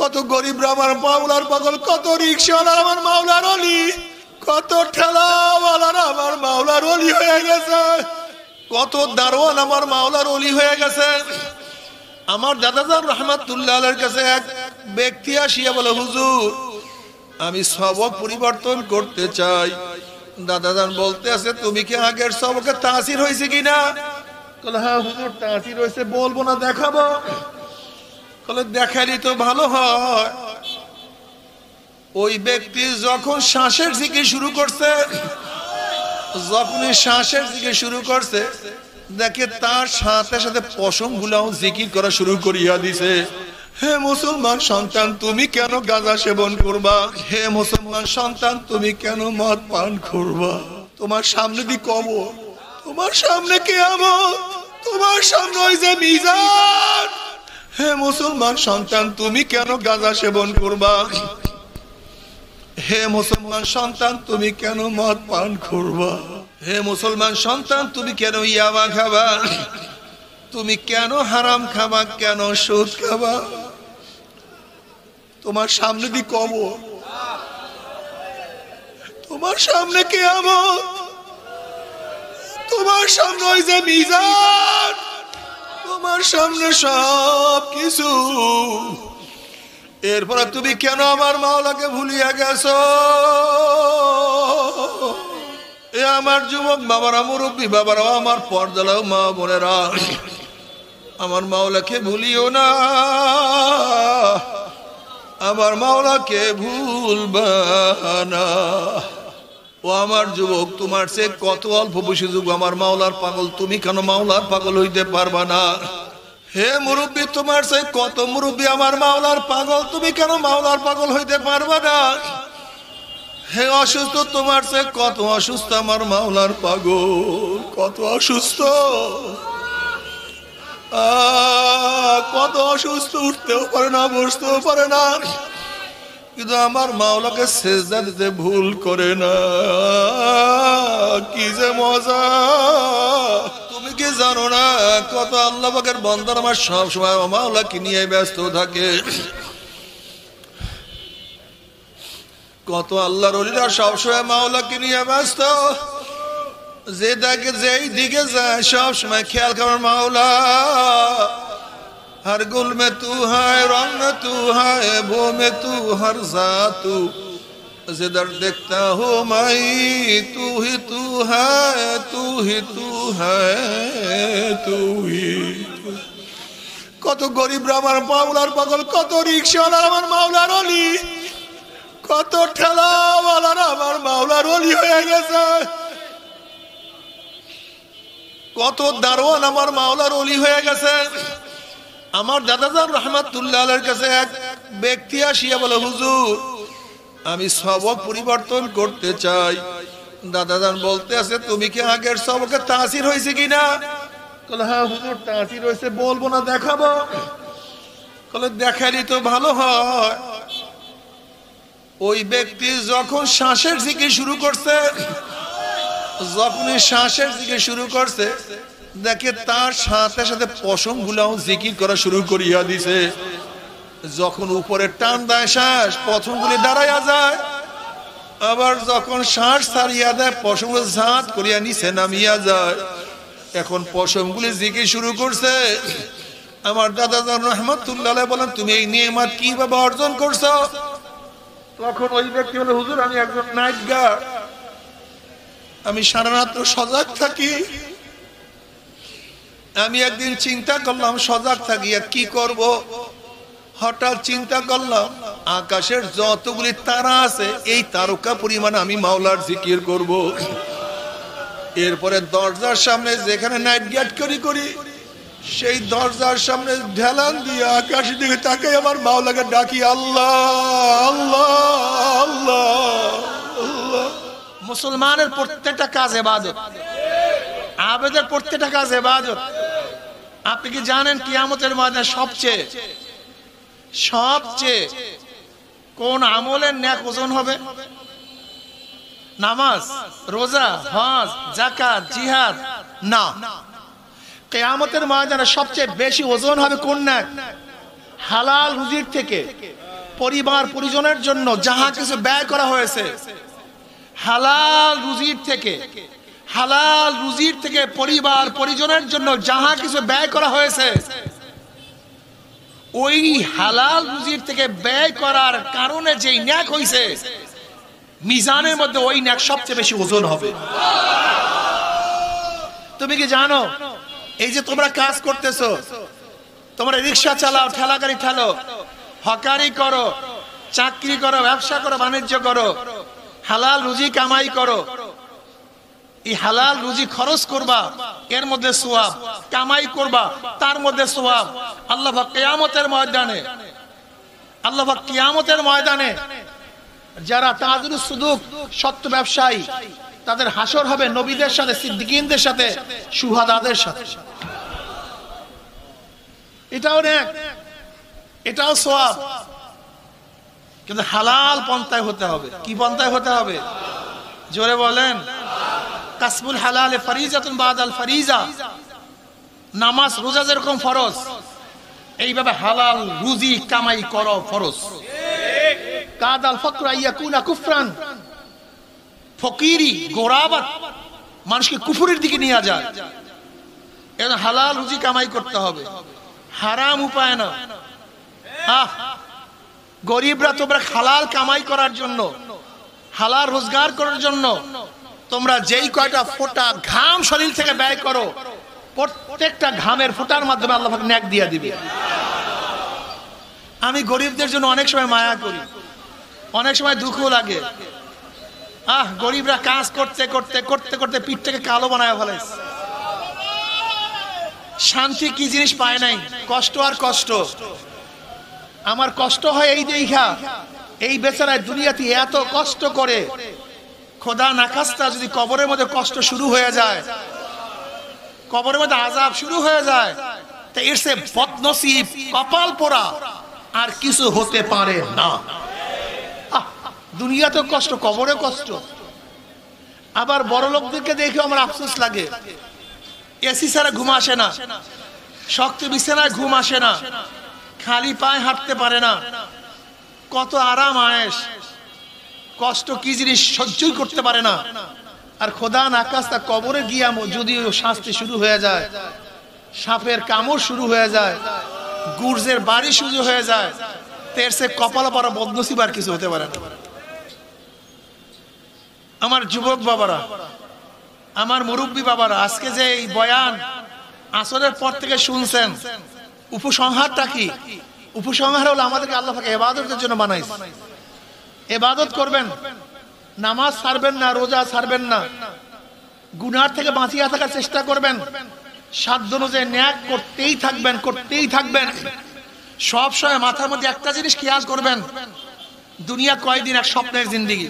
কত গরিবরা আমার মাওলার পাগল, কত রিকশাওয়ালা আমার মাওলার অলি, কত ঠেলাওয়ালারা আমার মাওলার অলি হয়ে গেছে, কত দারোয়ান আমার মাওলার অলি হয়ে গেছে। আমার দাদাজান রহমাতুল্লাহ আলাইহির কাছে এক ব্যক্তি আসিয়া বলে, হুজুর আমি সবক পরিবর্তন করতে চাই। দাদাজান বলতে আছে, তুমি কি আগের সবকে তাসির হয়েছে কিনা? বলে হ্যাঁ হুজুর তাসির হয়েছে, বলবো না দেখাবো? বলে দেখালি তো ভালো হয়। ওই ব্যক্তি যখন শ্বাসের জিকির শুরু করছে, যখনই শ্বাসের জিকির শুরু করছে, দেখে তার সাথে সাথে পশম গুলাও জিকির করা শুরু করিয়া দিছে। হে মুসলমান সন্তান, তুমি কেন গাঁজা সেবন করবা? হে মুসলমান সন্তান, তুমি কেন মদ পান করবা? তোমার সামনে দি কবর, তোমার সামনে কিয়ামত, তোমার সামনে ওই যে মিজান। হে মুসলমান সন্তান, তুমি কেন গাঁজা সেবন করবা? হে মুসলমান সন্তান, তুমি কেন মদ পান করবা? হে মুসলমান সন্তান, তুমি কেন ইয়াবা খাবা? তুমি কেন হারাম খাবা? কেন সুদ খাবা? তোমার সামনে দি কবর, তোমার সামনে কিয়ামত, তোমার সামনে ওই যে মিজান, তোমার সামনে সব কিছু। এরপরে তুমি কেন আমার মাওলাকে ভুলিয়া গেছো? এ আমার যুবক বাবারা, মুরব্বী বাবারা, আমার পর্দালাও মা বোনেরা, আমার মাওলাকে ভুলিও না, আমার মাওলাকে ভুলবা না। ও আমার যুবক, তোমার সে কত অল্প বয়সী যুগ আমার মাওলার পাগল, তুমি কেন মাওলার পাগল হইতে পারবা না? হে মুরব্বী, তোমার সে কত মুরব্বী আমার মাওলার পাগল, তুমি কেন মাওলার পাগল হইতে পারবা না? হে অসুস্থ, তোমার সে কত অসুস্থ আমার মাওলার পাগল, কত অসুস্থ, কত অসুস্থ, উঠতেও পারে না, বসতেও পারে না, কিন্তু আমার মাওলাকে সেজদা দিতে ভুল করে না। কি যে মজা! তুমি কি জানো না কত আল্লাহ পাকের বান্দার আমার সব সময় মাওলাকে নিয়ে ব্যস্ত থাকে? কত আল্লাহর ওলিরা সবসময় মাওলাকে নিয়ে ব্যস্ত, যে দেখে যেই দিকে যায় সব সময় খেয়াল করার মাওলা। हर गुल में तू है, रंग में तू है, वो में तू हर जातू, जिधर देखता हूँ मैं तू ही तू है, तू ही तू है, तू ही। কত গরিবরা আমার মাওলার পাগল, কত রিকশাওয়ালা আমার মাওলার অলি, কত ঠেলাওয়ালারা আমার মাওলার অলি হয়ে গেছে, কত দারোয়ান আমার মাওলার অলি হয়ে গেছে। আমার দাদাজান রহমাতুল্লাহ আলাইহির কাছে এক ব্যক্তি আসিয়া বলে, হুজুর আমি সবক পরিবর্তন করতে চাই। দাদাজান বলতে আছে, তুমি কি আগের সবকে তাসির হয়েছে কিনা? বলে হ্যাঁ হুজুর তাসির হয়েছে, বলবো না দেখাবো? বলে দেখালি তো ভালো হয়। ওই ব্যক্তি যখন শ্বাসের জিকির শুরু করছে, যখনই শ্বাসের জিকির শুরু করছে, দেখে তার সাথে সাথে পশম গুলাও জিকির করা শুরু করিয়া দিছে। যখন উপরে টান দেয় শ্বাস, পশম গুলি দাঁড়াইয়া যায়, আবার যখন শ্বাস ছাড়িয়া দেয় পশম গুলো ঝাঁত করিয়া নিচে নামিয়া যায়। এখন পশম গুলি জিকির শুরু করছে। আমার দাদাজান রহমাতুল্লাহ আলাইহি বলেন, তুমি এই নিয়ামত কিভাবে অর্জন করছো? তখন ওই ব্যক্তি বলে, হুজুর আমি একজন নাইট গার্ড, আমি সারা রাত সজাগ থাকি। আমি একদিন চিন্তা করলাম সজাগ থাকিয়া কি করব। হঠাৎ চিন্তা করলাম আকাশের যতগুলি তারা আছে এই তারকা পরিমাণ আমি মাওলার জিকির করব। এরপরে দরজার সামনে যেখানে নাইট গার্ড করি সেই দরজার সামনে ঢেলান দিয়ে আকাশের দিকে তাকাই আমার মাওলাকে ডাকি, আল্লাহ আল্লাহ আল্লাহ আল্লাহ। মুসলমানের প্রত্যেকটা কাজ ইবাদত, আবেদের প্রত্যেকটা কাজ ইবাদত। আপনি কি জানেন কিয়ামতের ময়দানে সবচেয়ে কোন আমলের নেক ওজন হবে? নামাজ, রোজা, হজ, যাকাত, জিহাদ না। কিয়ামতের ময়দানে সবচেয়ে বেশি ওজন হবে কোন নেক? হালাল রুজির থেকে পরিবার পরিজনের জন্য যাহা কিছু ব্যয় করা হয়েছে, হালাল রুজির থেকে পরিবার পরিজনের জন্য যাহা কিছু ব্যয় করা হয়েছে, ওই হালাল রুজির থেকে ব্যয় করার কারণে যেই ন্যাক হইছে, মিজানের মধ্যে ওই ন্যাক সবচেয়ে বেশি ওজন হবে। তুমি কি জানো, এই যে তোমরা কাজ করতেছো, তোমরা রিক্সা চালাও, ঠেলা গাড়ি ঠেলো, হকারি করো, চাকরি করো, ব্যবসা করো, বাণিজ্য করো, হালাল রুজি কামাই করো, এই হালাল রুজি খরচ করবা, এর মধ্যে সওয়াব, কামাই করবা, তার মধ্যে সওয়াব। আল্লাহ পাক কিয়ামতের ময়দানে যারা তাজরুস সুদুক সত্য ব্যবসায়ী, তাদের হাসর হবে নবীদের সাথে, সিদ্দিকীনদের সাথে, শুহাদাদের সাথে। এটাও নেক, এটাও সওয়াব, কিন্তু হালাল পন্থায় হতে হবে। কি পন্থায় হতে হবে? জোরে বলেন। কাসবুল হালালে ফরিজাতুন বাদাল ফরিজা। নামাজ রোজা যেরকম ফরজ, এইভাবে হালাল রুজি কামাই করো ফরজ। কাদাল ফকরা ইয়াকুনা কুফরান। ফকিরি, গোরাবাত মানুষকে কুফরের দিকে নিয়ে যায়। এর হালাল রুজি কামাই করতে হবে, হারাম উপায় না। গরিবরা তোমরা হালাল কামাই করার জন্য, হালাল রোজগার করার জন্য তোমরা যেই কয়টা ফোঁটা ঘাম শরীর থেকে ব্যয় করো, প্রত্যেকটা ঘামের ফোঁটার মাধ্যমে আল্লাহ পাক নেক দিয়ে দিবে। আমি গরিবদের জন্য অনেক সময় মায়া করি, অনেক সময় দুঃখ লাগে। গরিবরা কাজ করতে করতে করতে করতে পিঠটাকে কালো বানায় ফেলেছে। শান্তি কি জিনিস পায় নাই, কষ্ট আর কষ্ট। আমার কষ্ট হয় এই দেখা, এই বেচারায় দুনিয়াতে এত কষ্ট করে, খোদা নাখাস্তা যদি কবরের মধ্যে কষ্ট শুরু হয়ে যায়, কবরের মধ্যে আযাব শুরু হয়ে যায়, তা এর সে বদনসিব, কপাল পোড়া আর কিছু হতে পারে না। দুনিয়াতে কষ্ট, কবরে কষ্ট। আবার বড় লোকদেরকে দেখে আমার আফসোস লাগে, এসি ছাড়া ঘুম আসে না, শক্ত বিছানায় ঘুম আসে না, খালি পায়ে হাঁটতে পারে না, কত আরাম আয়েশ, কষ্ট কি জিনিস সহ্যই করতে পারে না। আর খোদা নাখাস্তা কবরে গিয়া যদি শাস্তি শুরু হয়ে যায়, সাপের কামড় শুরু হয়ে যায়, গুর্জের বাড়ি শুরু হয়ে যায়, তের সে কপাল পারা বদনসিব আর কিছু হতে পারে না। আমার যুবক বাবারা, আমার মুরব্বী বাবারা, আজকে যে এই বয়ান আসরের পর থেকে শুনছেন, উপসংহারটা কি? উপসংহার হলো আমাদেরকে আল্লাহ পাক ইবাদতের জন্য বানাইছে। ইবাদত করবেন, নামাজ ছাড়বেন না, রোজা ছাড়বেন না, গুনার থেকে বাঁচিয়ে থাকার চেষ্টা করবেন, সাধ্য অনুযায়ী ন্যাক করতেই থাকবেন, করতেই থাকবেন। সব সময় মাথার মধ্যে একটা জিনিস খেয়াল করবেন, দুনিয়া কয়দিন, এক স্বপ্নের জিন্দেগি।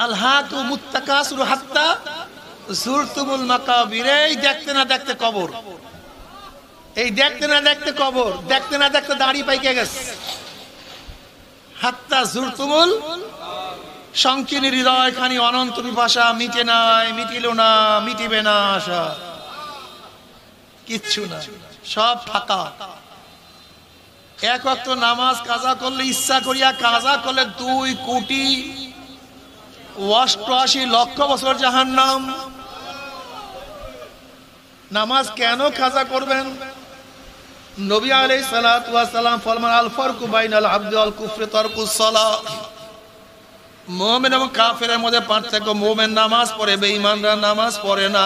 আলহাকুমুত তাকাসুর হাত্তা যুরতুমুল মাকাবির। এই দেখতে না দেখতে কবর, এই দেখতে না দেখতে কবর, দেখতে না দেখতে দাড়ি পাইকে গেছে। হাত্তা যুরতুমুল, সংকীর্ণ হৃদয় খানি অনন্ত পিপাসা, মিটে নাই, মিটিল না, মিটিবে না আশা, কিচ্ছু না, সব ফাঁকা। এক ওয়াক্ত নামাজ কাজা করলে, ইচ্ছা করিয়া কাজা করলে 2,88,00,000 বছর জাহান্নাম। নামাজ কেন কাজা করবেন? নবী আলাইহিস সালাতু ওয়াস সালাম ফরমান, আল ফারকু বাইনাল আবদি ওয়াল কুফরি তারকুস সালাহ। মুমিন এবং কাফেরের মধ্যে পার্থক্য, মুমিন নামাজ পড়ে, বেঈমানরা নামাজ পড়ে না।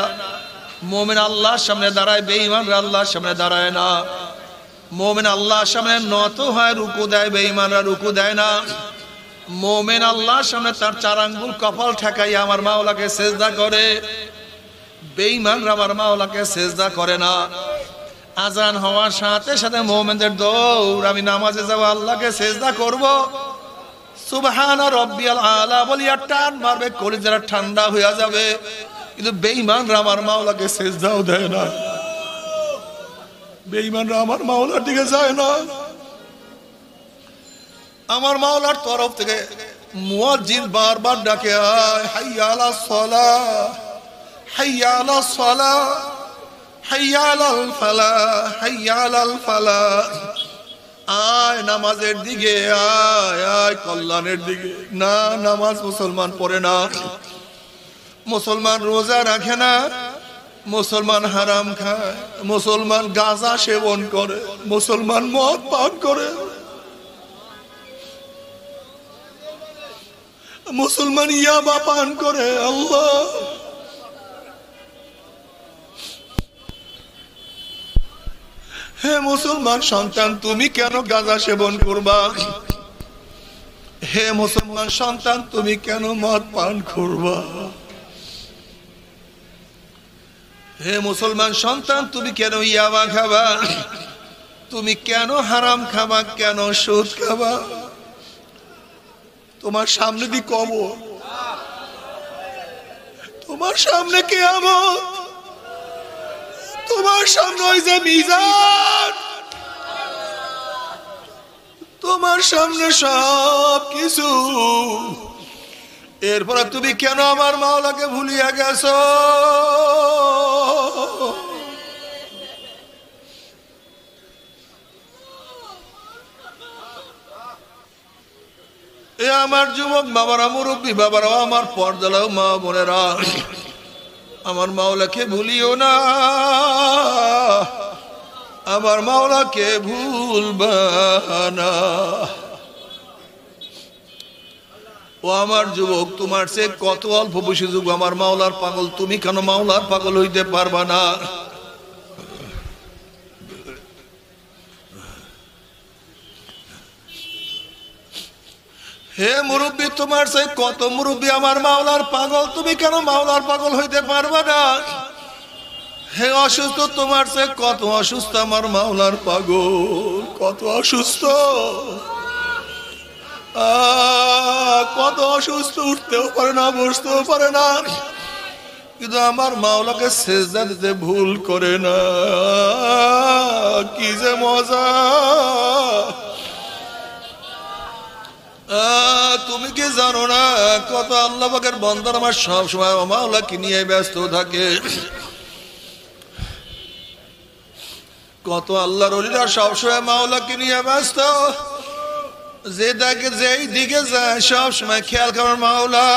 মুমিন আল্লাহর সামনে দাঁড়ায়, বেঈমানরা আল্লাহর সামনে দাঁড়ায় না। মুমিন আল্লাহর সামনে নত হয়, রুকু দেয়, বেঈমানরা রুকু দেয় না। মুমিন আল্লাহর সামনে তার 4 আঙ্গুল কপাল ঠেকাইয়া আমার মাওলাকে সিজদা করে, বেঈমানরা আমার মাওলাকে সিজদা করে না। আজান হওয়ার সাথে সাথে মুমিনদের দৌড়, আমি নামাজে যাব, আল্লাহকে সিজদা করব, সুবহান রাব্বিয়াল আলা বলিয়া টান মারবে, কলিজা ঠান্ডা হয়ে যাবে। কিন্তু বেঈমানরা আমার মাওলাকে সিজদাও দেয় না, বেঈমানরা আমার মাওলার দিকে যায় না। আমার মাওলার তরফ থেকে মুয়াজ্জিন বারবার ডাকে, আয় হাইয়া আলাস সালাহ, হাইয়া আলাস সালাহ, হাইয়া আলাল ফালাহ, হাইয়া আলাল ফালাহ। আয় নামাজের দিকে, আয় আয় কল্যাণের দিকে। না, নামাজ মুসলমান পড়ে না, মুসলমান রোজা রাখে না, মুসলমান হারাম খায়, মুসলমান গাঁজা সেবন করে, মুসলমান মদ পান করে, মুসলমান ইয়াবা পান করে। আল্লাহ, হে মুসলমান সন্তান, তুমি কেন গাঁজা সেবন করবা? হে মুসলমান সন্তান, তুমি কেন মদ পান করবা? হে মুসলমান সন্তান, তুমি কেন ইয়াবা খাবা? তুমি কেন হারাম খাবা? কেন সুদ খাবা? তোমার সামনে দি কবর, তোমার সামনে কিয়ামত, তোমার সামনে ওই যে মিজান, তোমার সামনে সব কিছু। এরপরে তুমি কেন আমার মাওলাকে ভুলিয়া গেছো? এ আমার যুবক বাবারা, মুরব্বী বাবারা, আমার পর্দালাও মা বোনেরা, আমার মাওলাকে ভুলিও না, আমার মাওলাকে ভুলবা না। ও আমার যুবক, তোমার সে কত অল্প বয়সী যুগ আমার মাওলার পাগল, তুমি কেন মাওলার পাগল হইতে পারবা না? হে মুরব্বী, তোমার সে কত মুরব্বী আমার মাওলার পাগল, তুমি কেন মাওলার পাগল হইতে পারবা না? হে অসুস্থ, তোমার সে কত অসুস্থ আমার মাওলার পাগল, কত অসুস্থ, কত অসুস্থ, উঠতেও পারে না, বসতেও পারে না, কিন্তু আমার মাওলাকে সেজদা দিতে ভুল করে না। কি যে মজা! তুমি কি জানো না কত আল্লাহ পাকের বান্দার আমার সব সময় মাওলাকে নিয়ে ব্যস্ত থাকে? কত আল্লাহর ওলিরা সবসময় মাওলাকে নিয়ে ব্যস্ত, যে দেখে যেই দিকে যায় সব সময় খেয়াল করার মাওলা।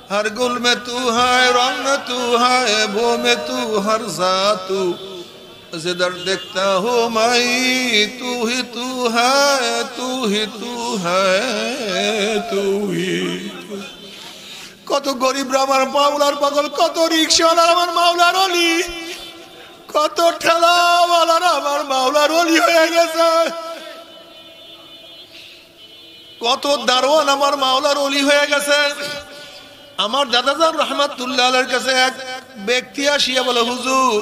हर गुल में तू है, रंग में तू है, वो में तू हर जातू, जिधर देखता हूँ मैं तू ही तू है, तू ही तू है, तू ही। কত গরিবরা আমার মাওলার পাগল, কত রিকশাওয়ালা আমার মাওলার ওলি, কত ঠেলাওয়ালারা আমার মাওলার ওলি হয়ে গেছে, কত দারোয়ান আমার মাওলার ওলি হয়ে গেছে। আমার দাদাজান রহমাতুল্লাহ আলাইহির কাছে এক ব্যক্তি আসিয়া বলে, হুজুর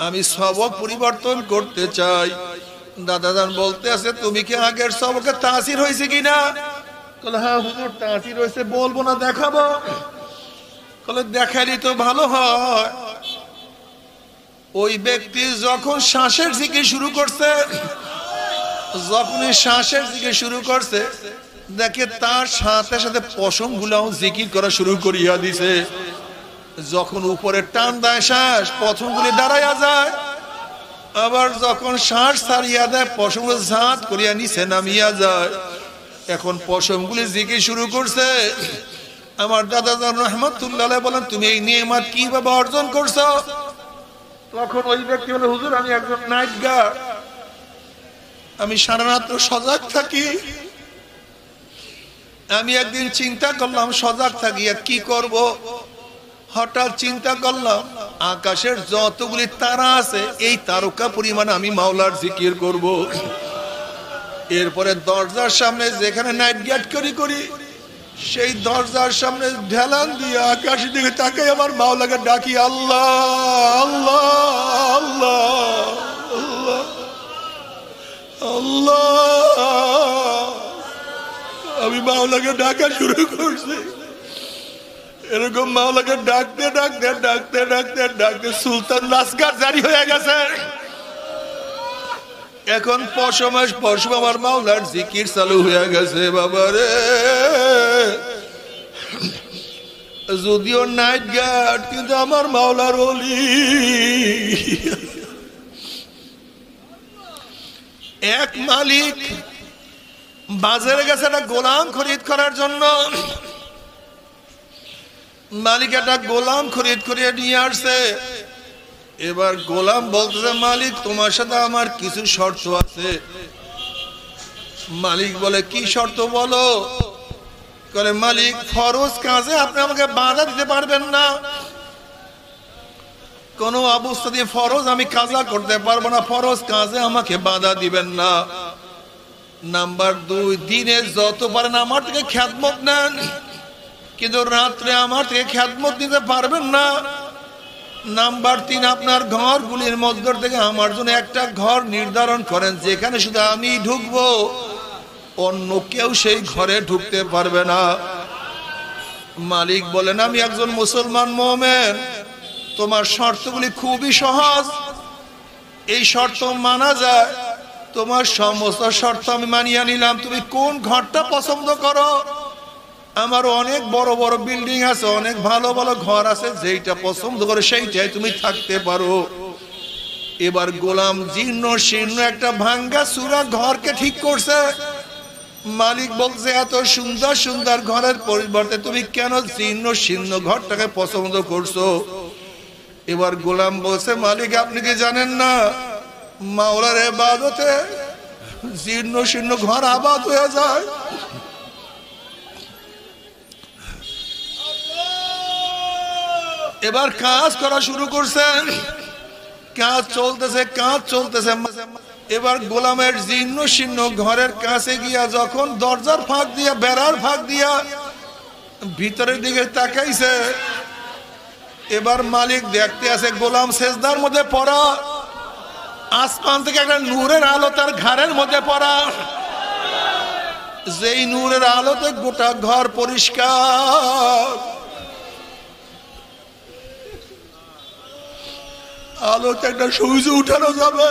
আমি সবক পরিবর্তন করতে চাই। দাদাজান বলতে আছে, তুমি কি আগের সবকে তাসির হয়েছে কিনা? বলে, হ্যাঁ হুজুর তাসির হয়েছে। বলবো না দেখাবো? বলে, দেখালি তো ভালো হয়। ওই ব্যক্তি যখন শ্বাসের জিকির শুরু করছে, যখনই শ্বাসের জিকির শুরু করছে, দেখে তার সাথে সাথে পশম গুলাও জিকির করা শুরু করিয়া দিছে। যখন উপরে টান দেয় শ্বাস, পশম গুলি দাঁড়াইয়া যায়, আবার যখন শ্বাস ছাড়িয়া দেয় পশম গুলো ঝাঁত করিয়া নিচে নামিয়া যায়। এখন পশম গুলি জিকির শুরু করছে। আমার দাদাজান রহমাতুল্লাহ বলেন, তুমি এই নিয়ামত কিভাবে অর্জন করছো? তখন ওই ব্যক্তি বলে, হুজুর আমি একজন নাইট গার্ড, আমি সারা রাত্র সজাগ থাকি। আমি একদিন চিন্তা করলাম সজাগ থাকিয়া কি করব। হঠাৎ চিন্তা করলাম আকাশের যতগুলি তারা আছে এই তারকা পরিমাণ আমি মাওলার জিকির করব। এরপরে দরজার সামনে যেখানে নাইট গার্ড করি সেই দরজার সামনে ঢেলান দিয়ে আকাশের দিকে তাকাই আমার মাওলাকে ডাকি, আল্লাহ আল্লাহ আল্লাহ আল্লাহ আল্লাহ। আমি মাওলাকে ডাকা শুরু করছি। এরকম মাওলাকে ডাকতে ডাকতে ডাকতে ডাকতে ডাকতে সুলতান লাস্কার জারি হয়ে গেছে। এখন পশম আমার মাওলার জিকির চালু হয়ে গেছে। বাবারে, যদিও নাইট গার্ড কিন্তু আমার মাওলার ওলি। এক মালিক বাজারে গেছে একটা গোলাম খরিদ করার জন্য। মালিক একটা গোলাম খরিদ করিয়ে নিয়ে আসছে। এবার গোলাম বলতেছে, মালিক তোমার সাথে আমার কিছু শর্ত আছে। মালিক বলে, কি শর্ত বলো? বলে, মালিক ফরজ কাজে আপনি আমাকে বাধা দিতে পারবেন না, কোন অবস্থা দিয়ে ফরজ আমি কাজা করতে পারবো না, ফরজ কাজে আমাকে বাধা দিবেন না। নাম্বার 2, দিনে যত পারেন আমার থেকে খ্যাদমত নেন, কিন্তু রাত্রে আমার থেকে খ্যাদমত নিতে পারবেন না। নাম্বার 3, আপনার ঘরগুলির মধ্যে থেকে আমার জন্য একটা ঘর নির্ধারণ করেন, যেখানে শুধু আমি ঢুকবো, অন্য কেউ সেই ঘরে ঢুকতে পারবে না। মালিক বলেন, আমি একজন মুসলমান মুমিন, তোমার শর্তগুলি খুবই সহজ, এই শর্ত মানা যায়, তোমার সমস্ত শর্ত আমি মানিয়ে নিলাম। তুমি কোন ঘরটা পছন্দ করো? আমার অনেক বড় বড় বিল্ডিং আছে, অনেক ভালো ভালো ঘর আছে, যেইটা পছন্দ করে সেইটাই তুমি থাকতে পারো। এবার গোলাম জীর্ণ শীর্ণ একটা ভাঙ্গা চূড়া ঘরকে ঠিক করছে। মালিক বলছে, এত সুন্দর সুন্দর ঘরের পরিবর্তে তুমি কেন জীর্ণ শীর্ণ ঘরটাকে পছন্দ করছো? এবার গোলাম বলছে, মালিক আপনি কি জানেন না, মাওলার ইবাদতে জীর্ণ শীর্ণ ঘর আবাদ হয়ে যায়। এবার কাজ করা শুরু করছেন, কাজ চলতেছে, কাজ চলতেছে। এবার গোলামের জীর্ণ শীর্ণ ঘরের কাছে গিয়া যখন দরজার ফাঁক দিয়া, বেড়ার ফাঁক দিয়া ভিতরের দিকে তাকাইছে, এবার মালিক দেখতে আছে গোলাম সেজদার মধ্যে পড়া, আসমান থেকে একটা নূরের আলো তার ঘরের মধ্যে পড়া, যেই নূরের আলোতে গোটা ঘর পরিষ্কার। আলোতে একটা সূর্য উঠানো যাবে।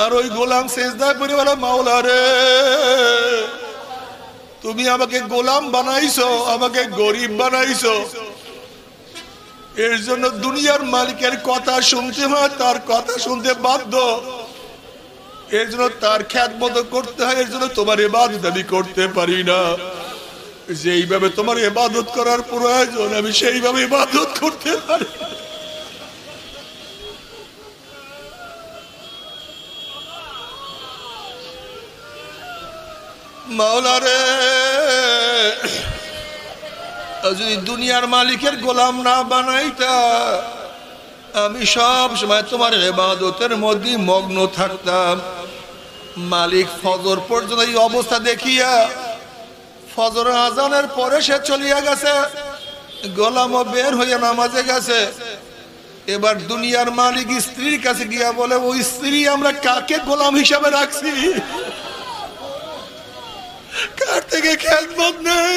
আর ওই গোলাম সেজদায় পড়ে বলে, মাওলা রে, তুমি আমাকে গোলাম বানাইছো, আমাকে গরিব বানাইছো, এর জন্য দুনিয়ার মালিকের কথা শুনতে হয়, তার কথা শুনতে বাধ্য, এর জন্য তার খ্যাতমত করতে হয়, এর জন্য তোমার ইবাদত আমি করতে পারি না। যেইভাবে তোমার ইবাদত করার প্রয়োজন আমি সেইভাবে ইবাদত করতে পারি। মাওলা রে, যদি দুনিয়ার মালিকের গোলাম না বানাইতা, আমি সব সময় তোমার ইবাদতের মধ্যে মগ্ন থাকতাম। মালিক ফজর পর্যন্ত এই অবস্থা দেখিয়া ফজর আজানের পরে সে চলিয়া গেছে, গোলামও বের হইয়া নামাজে গেছে। এবার দুনিয়ার মালিক স্ত্রীর কাছে গিয়া বলে, ওই স্ত্রী আমরা কাকে গোলাম হিসাবে রাখছি, কার থেকে খেদমত নেই।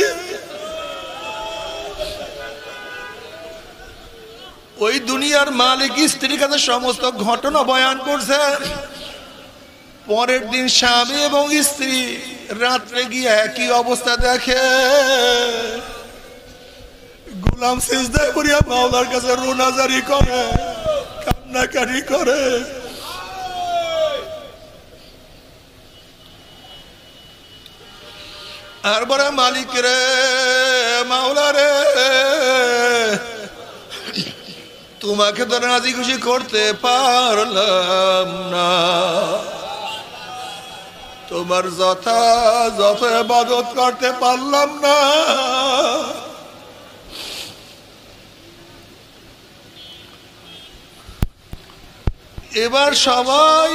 ওই দুনিয়ার মালিক স্ত্রীর কাছে সমস্ত ঘটনা বয়ান করছে। পরের দিন স্বামী এবং স্ত্রী রাত্রে গিয়ে একই অবস্থা দেখে, গোলাম সিজদায় পড়িয়া মাওলার কাছে রোনাজারি করে, কান্নাকাটি করে। আর বলে, মালিক রে, মাওলা রে, তোমাকে তো রাজি খুশি করতে পারলাম না, তোমার যথাযথ ইবাদত করতে পারলাম না। এবার সবাই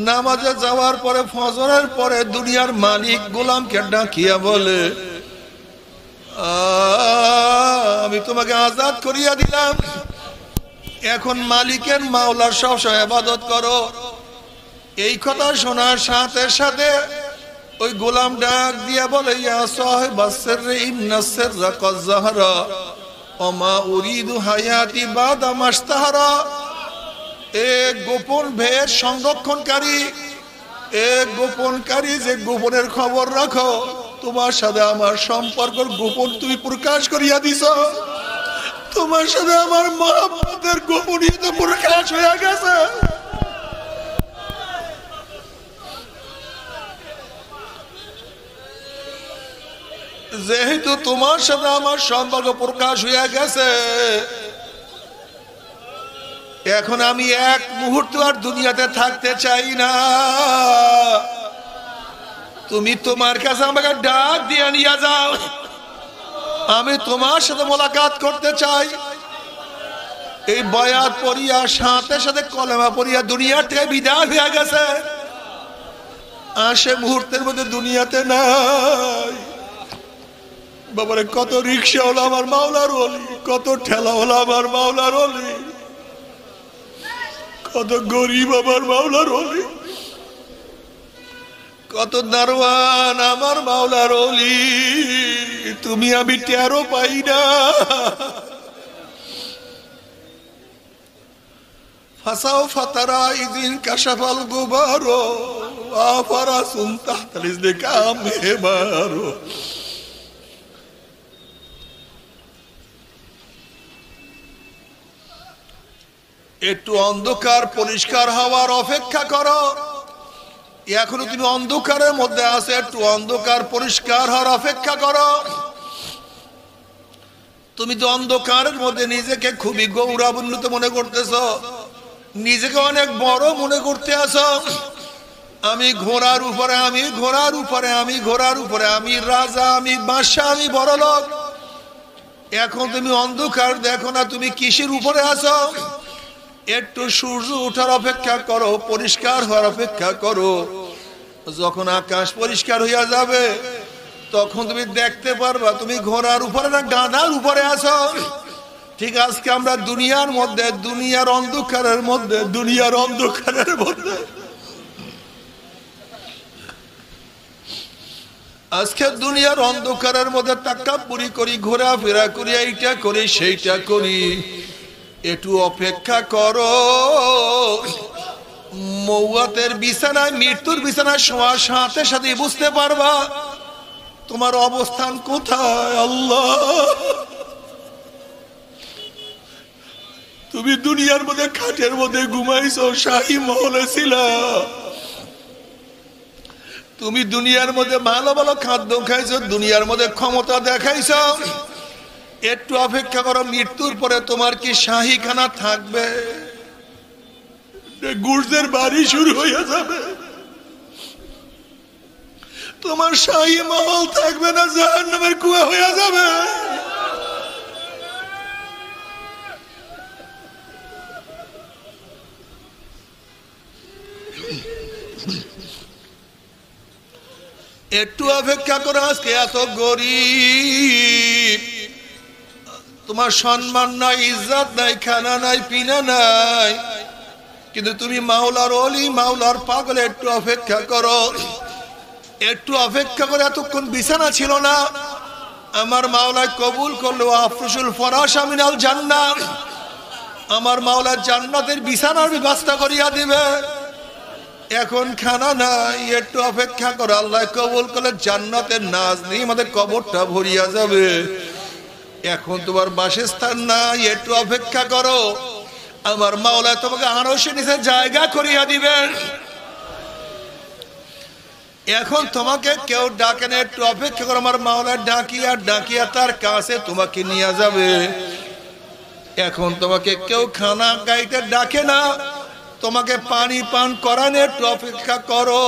নামাজে যাওয়ার পরে, ফজরের পরে দুনিয়ার মালিক গোলামকে ডাকিয়া বলে, আমি তোমাকে আজাদ করিয়া দিলাম, এখন মালিকের মাওলার সবসময় ইবাদত করো। এই কথা শোনার সাথে সাথে ওই গোলাম ডাক দিয়া বলে, ইয়া সাহিবাস সিররি ইন্নাস সিররা ক্বাদ যাহারা ওয়া মা উরিদু হায়াতি বাদা মাশতাহারা। এক গোপন ভেদ সংরক্ষণকারী, এক গোপনকারী, যে গোপনের খবর রাখো, তোমার সাথে আমার সম্পর্ক গোপন তুমি প্রকাশ করিয়া দিছ, তোমার সাথে আমার মহব্বতের গোপনীয়তা প্রকাশ হয়ে গেছে। যেহেতু তোমার সাথে আমার সম্পর্ক প্রকাশ হয়ে গেছে, এখন আমি এক মুহূর্ত আর দুনিয়াতে থাকতে চাই না। তুমি তোমার কাছে আমাকে ডাক দিয়ে নিয়ে যাও, আমি তোমার সাথে মোলাকাত করতে চাই। এই বয়াত পড়িয়া সাথে সাথে কলেমা পড়িয়া দুনিয়া থেকে বিদায় হয়ে গেছে, আর সে মুহূর্তের মধ্যে দুনিয়াতে নাই। বাবারে, কত রিক্সা হলো আমার মাওলার ওলি, কত ঠেলা হলো আমার মাওলার ওলি, কত গরিব আমার মাওলার ওলি, কত দারওয়ান আমার মাওলার ওলি। তুমি আমি টেরও পাই না। ফাসাও ফাতারা ইদিন কাশাফাল গুবারো আফারা সুনতা তালিস দে কাম হে মারো। একটু অন্ধকার পরিষ্কার হওয়ার অপেক্ষা করো। এখনো তুমি অন্ধকারের মধ্যে আছে, একটু অন্ধকার পরিষ্কার হওয়ার অপেক্ষা করো। তুমি তো অন্ধকারের মধ্যে নিজেকে খুবই গৌরবান্বিত মনে করতেছ, নিজেকে অনেক বড় মনে করতে আছো। আমি ঘোড়ার উপরে, আমি ঘোড়ার উপরে, আমি ঘোড়ার উপরে, আমি রাজা, আমি বাদশা, আমি বড় লোক। এখন তুমি অন্ধকার দেখো না, তুমি কিসের উপরে আছো? একটু সূর্য ওঠার অপেক্ষা করো, পরিষ্কার হওয়ার অপেক্ষা করো। যখন আকাশ পরিষ্কার হইয়া যাবে তখন তুমি দেখতে পারবা তুমি ঘোড়ার উপরে না গাধার উপরে আছো। ঠিক আজকে আমরা দুনিয়ার মধ্যে, দুনিয়ার অন্ধকারের মধ্যে, দুনিয়ার অন্ধকারের মধ্যে আজকে দুনিয়ার অন্ধকারের মধ্যে তাকাব্বুরি করি, ঘোরাফেরা করি, এইটা করি সেইটা করি। একটু অপেক্ষা করো, মওয়াতের বিছানায়, মৃত্যুর বিছানায় শোয়ার সাথে সাথে বুঝতে পারবা তোমার অবস্থান কোথায়। আল্লাহ, তুমি দুনিয়ার মধ্যে খাটের মধ্যে ঘুমাইছো, শাহী মহলে ছিলা। তুমি দুনিয়ার মধ্যে ভালো ভালো খাদ্য খাইছো, দুনিয়ার মধ্যে ক্ষমতা দেখাইছো। একটু অপেক্ষা করো, মৃত্যুর পরে তোমার কি শাহী খানা থাকবে? গুর্জের বাড়ি শুরু হয়ে যাবে। তোমার শাহী মহল থাকবে না, জাহান্নামের কুয়া হয়ে যাবে। একটু অপেক্ষা করো। আজকে এত গরিব, তোমার সম্মান নাই, ইজ্জত নাই, খানা নাই, পিনা নাই, কিন্তু তুমি মাওলার ওলি, মাওলার পাগল। একটু অপেক্ষা করো, একটু অপেক্ষা করে। এতক্ষণ বিছানা ছিল না, আমার মাওলায় কবুল করলো। আফরুশুল ফরাশ মিনাল জান্নাত, আমার মাওলা জান্নাতের বিছানার ব্যবস্থা করিয়া দিবে। এখন খানা নাই, একটু অপেক্ষা করো। আল্লাহ কবুল করলে জান্নাতের নাজ নেই, আমাদের কবরটা ভরিয়া যাবে। এখন তোমার বাসস্থান নাই, একটু অপেক্ষা করো। আমার মাওলা তোমাকে আরশের নিচে জায়গা করিয়া দিবেন। এখন তোমাকে কেউ ডাকে না, একটু অপেক্ষা করো। আমার মাওলা ডাকিয়া ডাকিয়া তার কাছে তোমাকে নিয়ে যাবে। এখন তোমাকে কেউ খানা গাইতে ডাকে না, তোমাকে পানি পান করানো, একটু অপেক্ষা করো।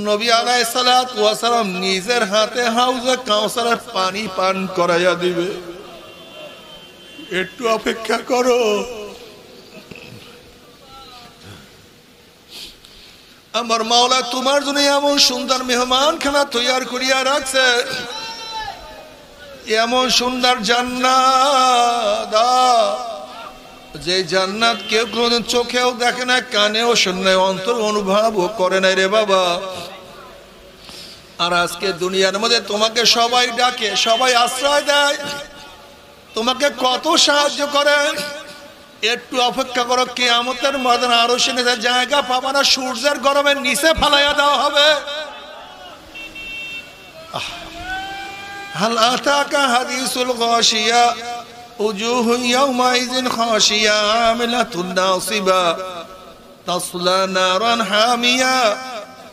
নবী আলাইহিস সালাতু ওয়াস সালাম নিজের হাতে হাউজে কাউসারের পানি পান করাইয়া দিবে। একটু অপেক্ষা করো। আমার মাওলা তোমার জন্য এমন সুন্দর মেহমান খানা তৈয়ার করিয়া রাখছে, এমন সুন্দর জান্নাত, যে জান্নাত কেউ কোনোদিন চোখেও দেখে না, কানেও শুনে, অন্তর অনুভবও করে নাই রে বাবা। আর আজকে দুনিয়ার মধ্যে তোমাকে সবাই ডাকে, সবাই আশ্রয় দেয়, তোমাকে কত সাহায্য করে। একটু অপেক্ষা করো, কিয়ামতের ময়দানে আরশের নিচে জায়গা পাবা না, সূর্যের গরমে নিচে ফালাইয়া দেওয়া হবে। হাল আতাকা হাদিসুল গাশিয়া উজুহু ইয়াওমাইযিন খাশিয়া আমিলাতুন নাসিবা তাসলা নারান হামিয়া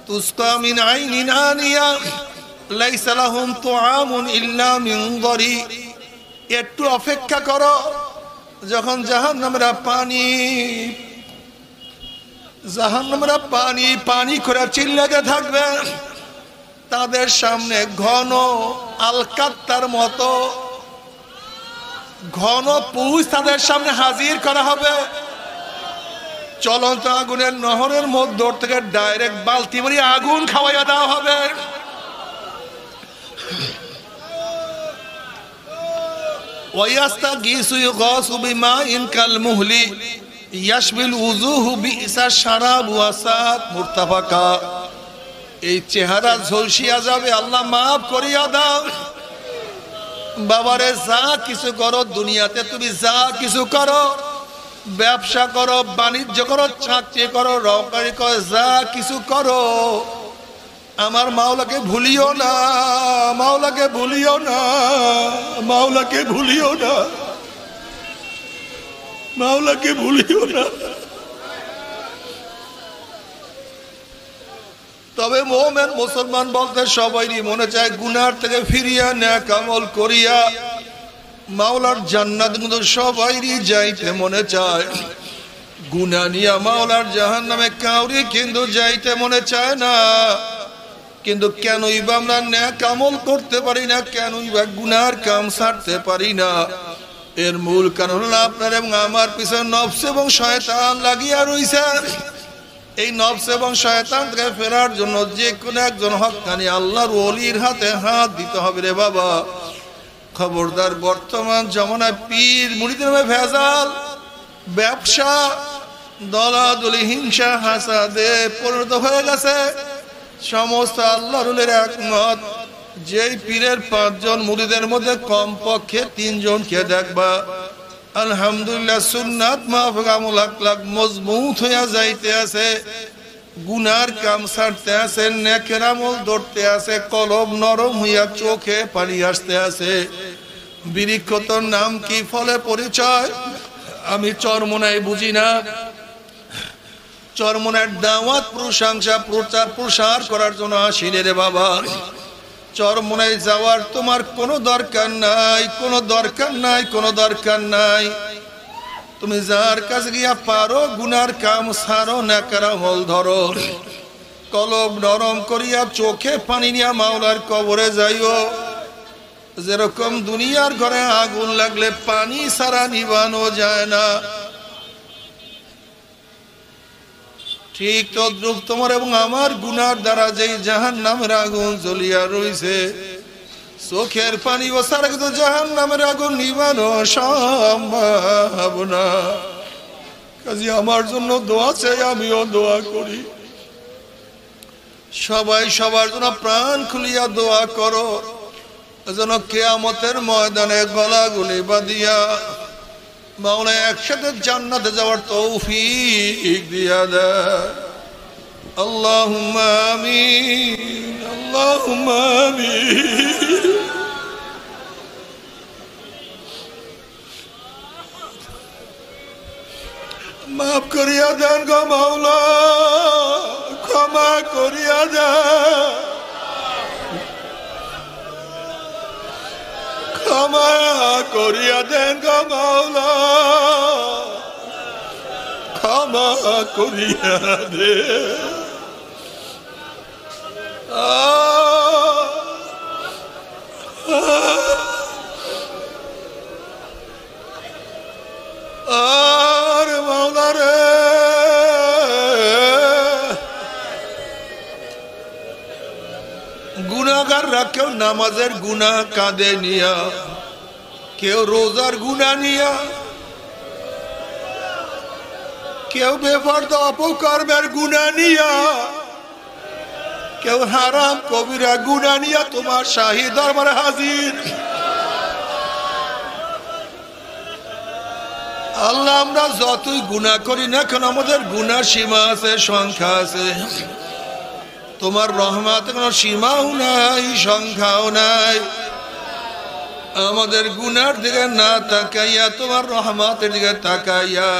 তুসকা মিন আইনিন আনিয়া লাইসা লাহুম তুআমুন ইল্লা মিন দারি, একটু অপেক্ষা করো, যখন জাহান্নামীরা পানি পানি করে চিল্লাতে থাকবে, তাদের সামনে ঘন আলকাত্তার মতো ঘন পুষ তাদের সামনে হাজির করা হবে। চলন্ত আগুনের নহরের মধ্য থেকে ডাইরেক্ট বালতি ভরে আগুন খাওয়াইয়া দেওয়া হবে। ওয়াস্তাগীসু ইগাসু বিমাইন কালমুহলি ইয়াশবিল উযুহু বিইসা শারাব ওয়াসাত মুরতাফাকা। এই চেহারা ঝলসিয়া যাবে, আল্লাহ মাফ করিয়া দাও। বাবারে, যা কিছু করো দুনিয়াতে, তুমি যা কিছু করো, ব্যবসা করো, বাণিজ্য করো, চাকরি করো, রকারি করো, যা কিছু করো, আমার মাওলাকে ভুলিও না, মাওলাকে ভুলিও না, মাওলাকে ভুলিও না, মাওলাকে ভুলিও না। তবে মুমিন মুসলমান বলতে সবাইরই মনে চায় গুনার থেকে ফিরিয়া নেক আমল করিয়া মাওলার জান্নাত, কিন্তু সবাইরই যাইতে মনে চায়। গুনাহ নিয়া মাওলার জাহান্নামে কাউরি কিন্তু যাইতে মনে চায় না। কিন্তু কেনই বা আমরা নেক আমল করতে পারি না, কেনই বা গুনার কাম ছাড়তে পারি না? এর মূল কারণ হলো আপনার এবং আমার পিছনে নফস এবং শয়তান লাগিয়া রইছে। এই নফস এবং শয়তান থেকে ফেরার জন্য যে কোনো একজন হক্কানি আল্লাহর ওলির হাতে হাত দিতে হবে রে বাবা। খবরদার, বর্তমান জমানায় পীর মুরিদের নামে ভেজাল, ব্যবসা, দলাদলি, হিংসা, হাসাদে পরিণত হয়ে গেছে। সমস্ত আল্লাহর ওলির একমত, যেই পীরের 5 জন মুরিদের মধ্যে কমপক্ষে 3 জনকে দেখবা আলহামদুলিল্লাহ সুন্নাত মাহফিক আমল আখলাক মজবুত হইয়া যাইতে আছে, গুনার কাম ছাড়তে আছে, নেকের আমল ধরতে আছে, কলব নরম হইয়া চোখে পানি আসতে আছে। বিরিক্ষতর নাম কি, ফলে পরিচয় আমি চরমোনাই বুঝি না। চরমোনার দাওয়াত, প্রশংসা, প্রচার প্রসার করার জন্য আসিনি রে বাবা। চরমোনায় যাওয়ার তোমার কোনো দরকার নাই, কোনো দরকার নাই, কোনো দরকার নাই। তুমি যার কাছে গিয়া পারো গুনার কাম ছাড়ো, নেকের আমল ধরো, কলব নরম করিয়া চোখে পানি নিয়া মাওলার কবরে যাইও। যেরকম দুনিয়ার ঘরে আগুন লাগলে পানি ছাড়া নিবানো যায় না, ঠিক তদ্রুপ তোমার এবং আমার গুনার দ্বারা যেই জাহান্নামের আগুন জ্বলিয়া রইছে, চোখের পানি ও ছাড়া কিন্তু জাহান্নামের আগুন নিবানো সম্ভব না। কাজে আমার জন্য দোয়া চাই, আমিও দোয়া করি। সবাই সবার জন্য প্রাণ খুলিয়া দোয়া করো, যেন কিয়ামতের ময়দানে গলাগুলি বাঁধিয়া মাওলা একসাথে জান্নাতে যাওয়ার তৌফিক দিয়া দেয়। আল্লাহুম্মা আমিন, আল্লাহুম্মা আমিন। মাফ করিয়া দেন গো মাওলা, ক্ষমা করিয়া দেন, ক্ষমা করিয়া দেন গো মাওলা, ক্ষমা করিয়া দে। আর মাওলা রে, গুনাহগাররা কেউ নামাজের গুনাহ কাঁধে নিয়া, কেউ রোজার গুনাহ নিয়া, কেউ বেপরদা অপকর্মের গুনাহ নিয়া, কেউ হারাম কবিরা গুনাহ নিয়া তোমার শাহী দরবারে হাজির। আল্লাহ, আমরা যতই গুনাহ করি না কেন আমাদের গুনার সীমা আছে, সংখ্যা আছে। তোমার রহমতের কোনো সীমাও নাই, সংখ্যাও নাই। আমাদের গুনার দিকে না তাকাইয়া তোমার রহমতের দিকে তাকাইয়া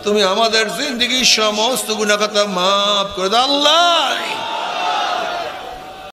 তুমি আমাদের জিন্দেগির সমস্ত গুনাহ খাতা মাফ করে দাও আল্লাহ।